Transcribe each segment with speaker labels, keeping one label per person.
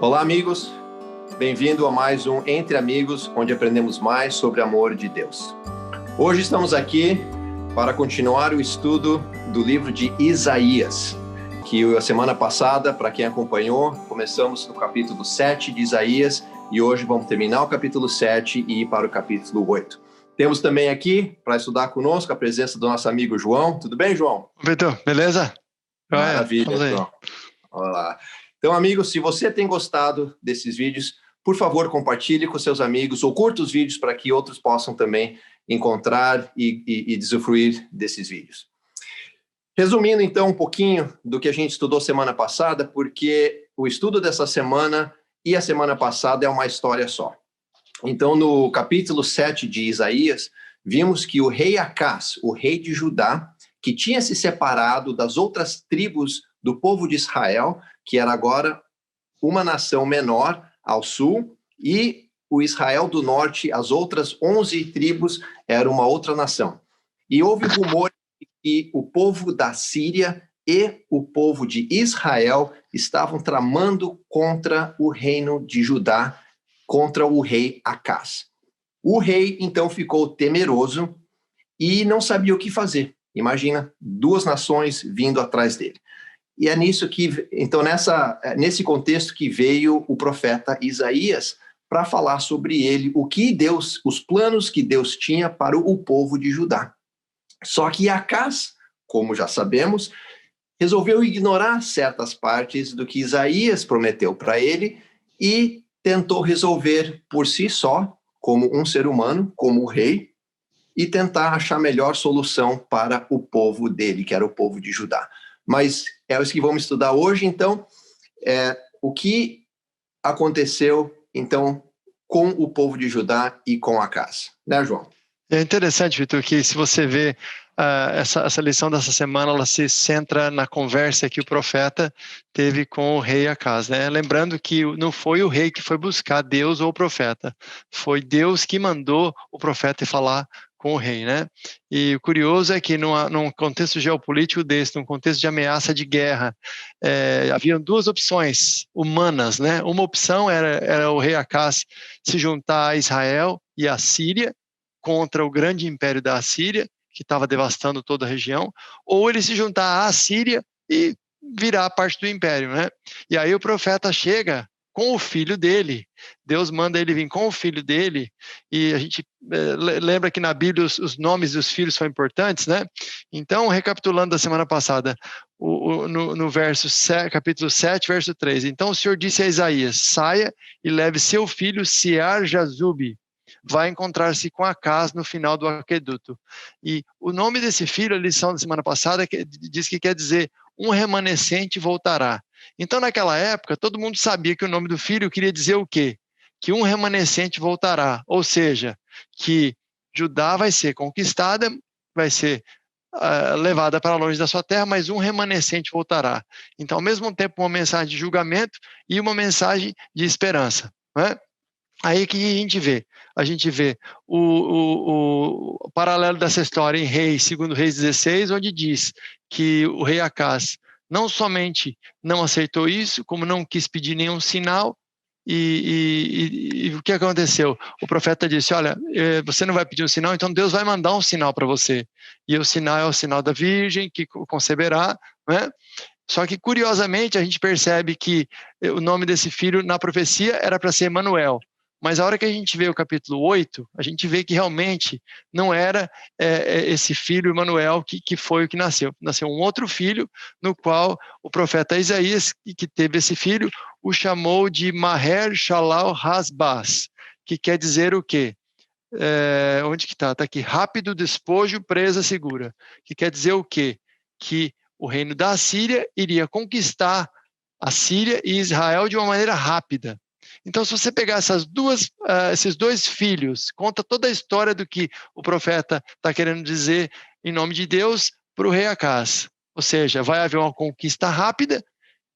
Speaker 1: Olá, amigos. Bem-vindo a mais um Entre Amigos, onde aprendemos mais sobre o amor de Deus. Hoje estamos aqui para continuar o estudo do livro de Isaías, que a semana passada, para quem acompanhou, começamos no capítulo 7 de Isaías e hoje vamos terminar o capítulo 7 e ir para o capítulo 8. Temos também aqui, para estudar conosco, a presença do nosso amigo João. Tudo bem, João?
Speaker 2: Vitor, beleza?
Speaker 1: Maravilha, João. Olá. Então, amigos, se você tem gostado desses vídeos, por favor, compartilhe com seus amigos ou curta os vídeos para que outros possam também encontrar e usufruir desses vídeos. Resumindo, então, um pouquinho do que a gente estudou semana passada, porque o estudo dessa semana e a semana passada é uma história só. Então, no capítulo 7 de Isaías, vimos que o rei Acás, o rei de Judá, que tinha se separado das outras tribos do povo de Israel, que era agora uma nação menor ao sul, e o Israel do norte, as outras 11 tribos, era uma outra nação. E houve rumor que o povo da Síria e o povo de Israel estavam tramando contra o reino de Judá, contra o rei Acás. O rei, então, ficou temeroso e não sabia o que fazer. Imagina, duas nações vindo atrás dele. E é nisso que, então, nesse contexto que veio o profeta Isaías para falar sobre ele, os planos que Deus tinha para o povo de Judá. Só que Acás, como já sabemos, resolveu ignorar certas partes do que Isaías prometeu para ele e tentou resolver por si só, como um ser humano, como o rei, e tentar achar a melhor solução para o povo dele, que era o povo de Judá. Mas é isso que vamos estudar hoje, então, o que aconteceu, então, com o povo de Judá e com Acás. Né, João?
Speaker 2: É interessante, Vitor, que se você vê essa lição dessa semana, ela se centra na conversa que o profeta teve com o rei Acás, né? Lembrando que não foi o rei que foi buscar Deus ou o profeta, foi Deus que mandou o profeta ir falar com o rei, né? E o curioso é que num contexto geopolítico desse, num contexto de ameaça de guerra, haviam duas opções humanas, né? Uma opção era o rei Acás se juntar a Israel e a Síria contra o grande império da Assíria, que estava devastando toda a região, ou ele se juntar à Síria e virar parte do império, né? E aí o profeta chega com o filho dele, Deus manda ele vir com o filho dele, e a gente lembra que na Bíblia os nomes dos filhos são importantes, né? Então, recapitulando da semana passada, no capítulo 7, verso 3, então o Senhor disse a Isaías, saia e leve seu filho Sear-Jazube, vai encontrar-se com Acás no final do aqueduto. E o nome desse filho, a lição da semana passada, diz que quer dizer, um remanescente voltará. Então, naquela época, todo mundo sabia que o nome do filho queria dizer o quê? Que um remanescente voltará, ou seja, que Judá vai ser conquistada, vai ser levada para longe da sua terra, mas um remanescente voltará. Então, ao mesmo tempo, uma mensagem de julgamento e uma mensagem de esperança, né? Aí que a gente vê? A gente vê o paralelo dessa história em Reis, segundo Reis 16, onde diz que o rei Acás não somente não aceitou isso, como não quis pedir nenhum sinal, e o que aconteceu? O profeta disse, olha, você não vai pedir um sinal, então Deus vai mandar um sinal para você. E o sinal é o sinal da virgem que conceberá, né? Só que, curiosamente, a gente percebe que o nome desse filho na profecia era para ser Emanuel. Mas a hora que a gente vê o capítulo 8, a gente vê que realmente não era esse filho Emanuel que foi o que nasceu. Nasceu um outro filho, no qual o profeta Isaías, que teve esse filho, o chamou de Maher-Shalal-Hasbaz, que quer dizer o quê? Onde que está? Está aqui, rápido despojo, presa segura. Que quer dizer o quê? Que o reino da Assíria iria conquistar a Síria e Israel de uma maneira rápida. Então, se você pegar esses dois filhos, conta toda a história do que o profeta está querendo dizer em nome de Deus para o rei Acás. Ou seja, vai haver uma conquista rápida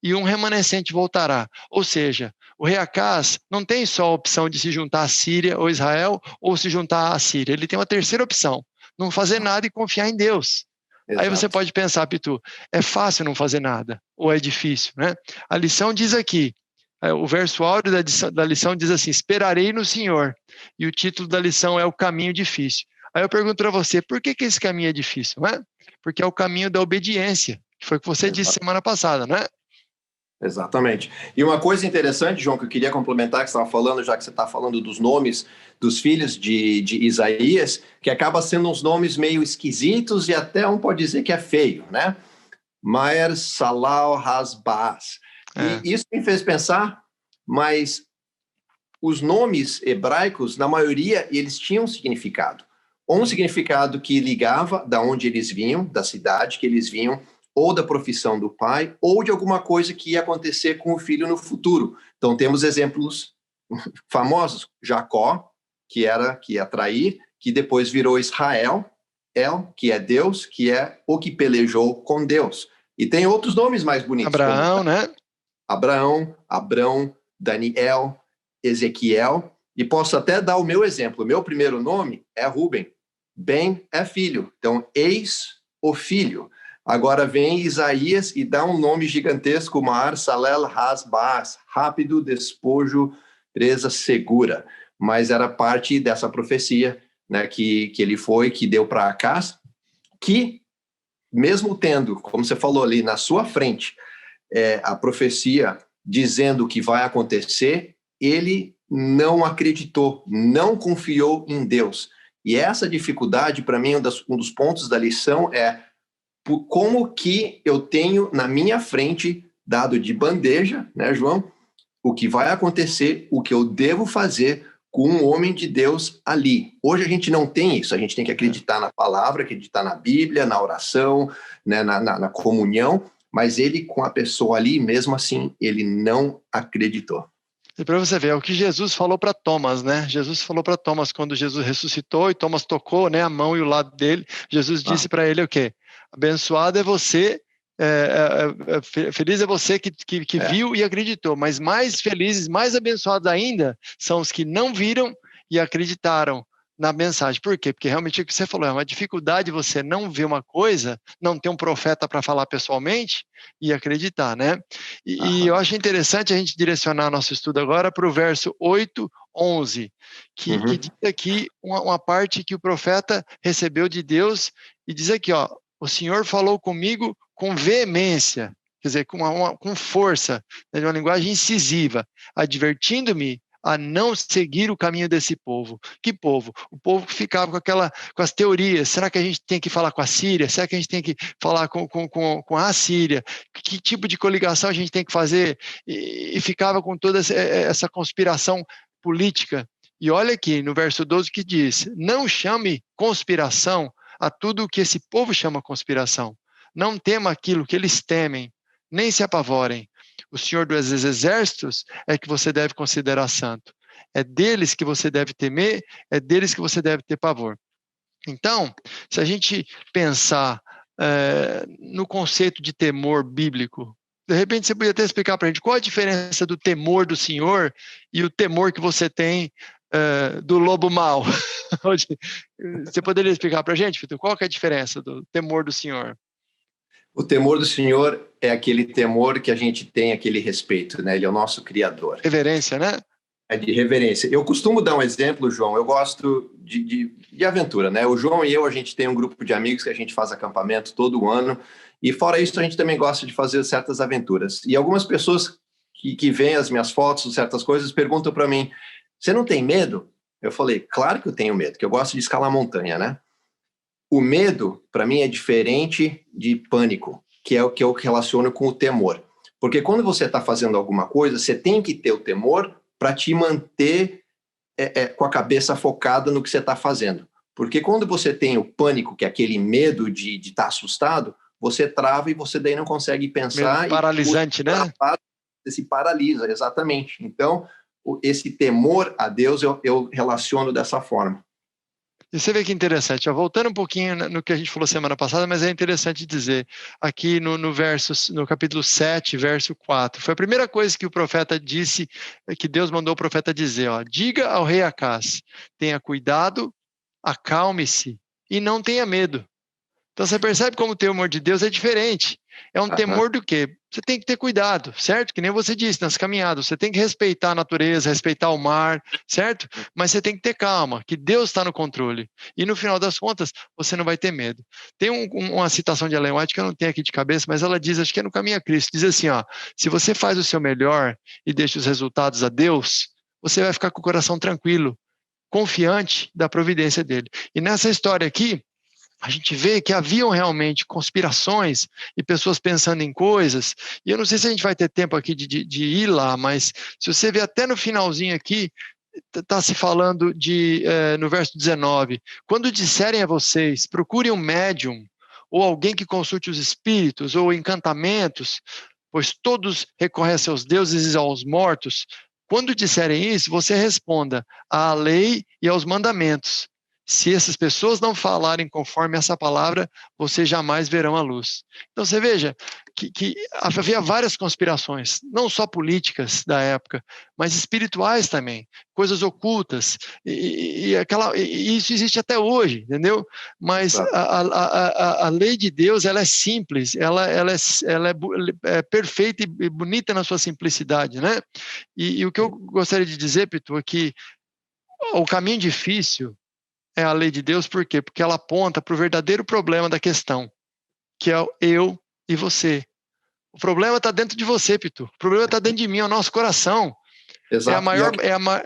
Speaker 2: e um remanescente voltará. Ou seja, o rei Acás não tem só a opção de se juntar à Síria ou Israel ou se juntar à Síria. Ele tem uma terceira opção, não fazer nada e confiar em Deus. Exato. Aí você pode pensar, Pitu, é fácil não fazer nada ou é difícil, né? A lição diz aqui O verso áureo da lição diz assim: esperarei no Senhor. E o título da lição é o caminho difícil. Aí eu pergunto para você, por que esse caminho é difícil? Não é? Porque é o caminho da obediência, que foi o que você disse semana passada, não é?
Speaker 1: Exatamente. E uma coisa interessante, João, que eu queria complementar, que você estava falando, já que você está falando dos nomes dos filhos de Isaías, que acaba sendo uns nomes meio esquisitos e até um pode dizer que é feio, né? Maer Salal Hasbaz. E isso me fez pensar, mas os nomes hebraicos, na maioria, eles tinham significado. Um significado que ligava da onde eles vinham, da cidade que eles vinham, ou da profissão do pai, ou de alguma coisa que ia acontecer com o filho no futuro. Então temos exemplos famosos: Jacó, que ia trair, que depois virou Israel, El, que é Deus, que é o que pelejou com Deus. E tem outros nomes mais bonitos.
Speaker 2: Abraão, como né?
Speaker 1: Abrão, Daniel, Ezequiel. E posso até dar o meu exemplo. O meu primeiro nome é Rubem. Ben é filho. Então, eis o filho. Agora vem Isaías e dá um nome gigantesco: Maher Salal Hasbaz, rápido, despojo, presa segura. Mas era parte dessa profecia, né, que ele foi, que deu para Acaz, que mesmo tendo, como você falou ali, na sua frente, a profecia dizendo o que vai acontecer, ele não acreditou, não confiou em Deus. E essa dificuldade, para mim, um dos pontos da lição é como que eu tenho na minha frente, dado de bandeja, né, João, o que vai acontecer, o que eu devo fazer com um homem de Deus ali. Hoje a gente não tem isso, a gente tem que acreditar na palavra, acreditar na Bíblia, na oração, né, na comunhão, mas ele com a pessoa ali, mesmo assim, ele não acreditou.
Speaker 2: E para você ver, é o que Jesus falou para Thomas, né? Jesus falou para Thomas quando Jesus ressuscitou e Thomas tocou, né, a mão e o lado dele. Jesus disse para ele o quê? Abençoado é você, feliz é você que viu e acreditou, mas mais felizes, mais abençoados ainda são os que não viram e acreditaram na mensagem. Por quê? Porque realmente o que você falou, é uma dificuldade você não ver uma coisa, não ter um profeta para falar pessoalmente e acreditar, né? E eu acho interessante a gente direcionar nosso estudo agora para o verso 8, 11, que diz aqui uma parte que o profeta recebeu de Deus e diz aqui, ó: o Senhor falou comigo com veemência, quer dizer, com força, de uma linguagem incisiva, advertindo-me a não seguir o caminho desse povo. Que povo? O povo que ficava com as teorias. Será que a gente tem que falar com a Síria? Será que a gente tem que falar com a Síria? Que tipo de coligação a gente tem que fazer? E ficava com toda essa conspiração política. E olha aqui no verso 12 que diz: não chame conspiração a tudo o que esse povo chama conspiração. Não tema aquilo que eles temem, nem se apavorem. O Senhor dos Exércitos é que você deve considerar santo. É deles que você deve temer, é deles que você deve ter pavor. Então, se a gente pensar no conceito de temor bíblico, de repente você podia até explicar para a gente qual a diferença do temor do Senhor e o temor que você tem do lobo mau. Você poderia explicar para a gente, Vitor, qual que é a diferença do temor do Senhor?
Speaker 1: O temor do Senhor é aquele temor que a gente tem aquele respeito, né? Ele é o nosso Criador.
Speaker 2: Reverência, né?
Speaker 1: É de reverência. Eu costumo dar um exemplo, João, eu gosto de aventura, né? O João e eu, a gente tem um grupo de amigos que a gente faz acampamento todo ano, e fora isso a gente também gosta de fazer certas aventuras. E algumas pessoas que veem as minhas fotos, certas coisas, perguntam para mim: você não tem medo? Eu falei: claro que eu tenho medo, que eu gosto de escalar montanha, né? O medo, para mim, é diferente de pânico, que é o que eu relaciono com o temor. Porque quando você está fazendo alguma coisa, você tem que ter o temor para te manter com a cabeça focada no que você está fazendo. Porque quando você tem o pânico, que é aquele medo de estar assustado, você trava e você daí não consegue pensar.
Speaker 2: Medo paralisante, né?
Speaker 1: Você se paralisa, exatamente. Então, esse temor a Deus eu relaciono dessa forma.
Speaker 2: E você vê que interessante, ó, voltando um pouquinho no que a gente falou semana passada, mas é interessante dizer, aqui no capítulo 7, verso 4, foi a primeira coisa que o profeta disse, que Deus mandou o profeta dizer, ó: diga ao rei Acaz, tenha cuidado, acalme-se e não tenha medo. Então você percebe como o temor de Deus é diferente. É um temor do quê? Você tem que ter cuidado, certo? Que nem você disse nas caminhadas, você tem que respeitar a natureza, respeitar o mar, certo? Mas você tem que ter calma, que Deus está no controle. E no final das contas, você não vai ter medo. Tem uma citação de Ellen White que eu não tenho aqui de cabeça, mas ela diz, acho que é no Caminho a Cristo, diz assim, ó, se você faz o seu melhor e deixa os resultados a Deus, você vai ficar com o coração tranquilo, confiante da providência dele. E nessa história aqui, a gente vê que haviam realmente conspirações e pessoas pensando em coisas, e eu não sei se a gente vai ter tempo aqui de ir lá, mas se você ver até no finalzinho aqui, está se falando no verso 19, quando disserem a vocês, procurem um médium, ou alguém que consulte os espíritos, ou encantamentos, pois todos recorrem a seus deuses e aos mortos, quando disserem isso, você responda à lei e aos mandamentos. Se essas pessoas não falarem conforme essa palavra, vocês jamais verão a luz. Então você veja que havia várias conspirações, não só políticas da época, mas espirituais também, coisas ocultas, e isso existe até hoje, entendeu? Mas a lei de Deus, ela é simples, ela é perfeita e bonita na sua simplicidade, né? E o que eu gostaria de dizer, Pitu, é que o caminho difícil é a lei de Deus, por quê? Porque ela aponta para o verdadeiro problema da questão, que é eu e você. O problema está dentro de você, Pitu. O problema está dentro de mim, é o nosso coração. Exato. É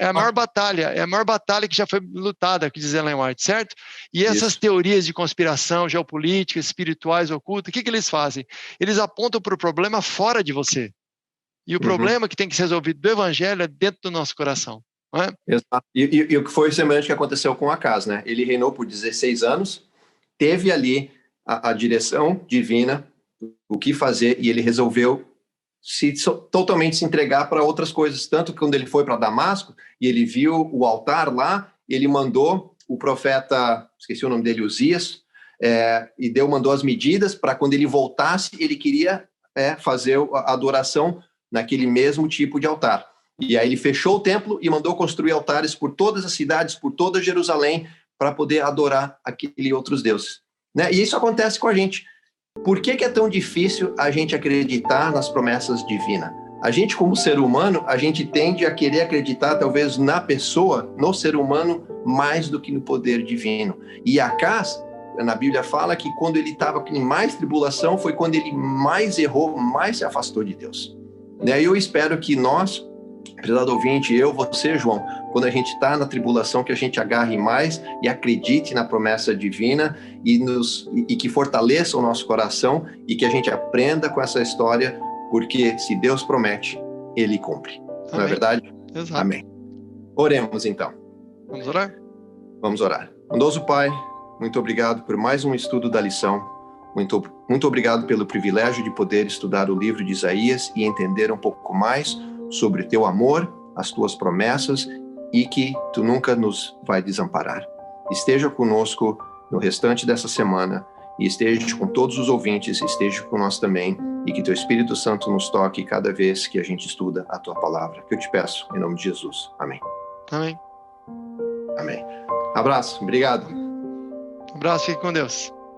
Speaker 2: a maior batalha que já foi lutada, que diz Ellen White, certo? E essas teorias de conspiração, geopolíticas, espirituais, ocultas, o que eles fazem? Eles apontam para o problema fora de você. E o problema que tem que ser resolvido do evangelho é dentro do nosso coração. É?
Speaker 1: Exato. E o que foi semelhante que aconteceu com Acaz, né? Ele reinou por 16 anos, teve ali a direção divina, o que fazer, e ele resolveu totalmente se entregar para outras coisas. Tanto que quando ele foi para Damasco e ele viu o altar lá, ele mandou o profeta, esqueci o nome dele, Uzias, mandou as medidas para quando ele voltasse, ele queria fazer a adoração naquele mesmo tipo de altar. E aí ele fechou o templo e mandou construir altares por todas as cidades, por toda Jerusalém, para poder adorar aqueles outros deuses. Né? E isso acontece com a gente. Por que é tão difícil a gente acreditar nas promessas divinas? A gente, como ser humano, a gente tende a querer acreditar talvez na pessoa, no ser humano, mais do que no poder divino. E Acaz, na Bíblia fala que quando ele estava em mais tribulação, foi quando ele mais errou, mais se afastou de Deus. Né? E eu espero que nós, prezado ouvinte, eu, você, João, quando a gente está na tribulação, que a gente agarre mais e acredite na promessa divina e que fortaleça o nosso coração e que a gente aprenda com essa história, porque se Deus promete, Ele cumpre. Amém. Não é verdade?
Speaker 2: Exato.
Speaker 1: Amém. Oremos então.
Speaker 2: Vamos orar?
Speaker 1: Vamos orar. Bondoso Pai, muito obrigado por mais um estudo da lição. Muito obrigado pelo privilégio de poder estudar o livro de Isaías e entender um pouco mais sobre o teu amor, as tuas promessas e que tu nunca nos vai desamparar. Esteja conosco no restante dessa semana e esteja com todos os ouvintes, esteja com nós também e que teu Espírito Santo nos toque cada vez que a gente estuda a tua palavra. Que eu te peço, em nome de Jesus. Amém.
Speaker 2: Amém.
Speaker 1: Amém. Abraço, obrigado.
Speaker 2: Um abraço, fique com Deus.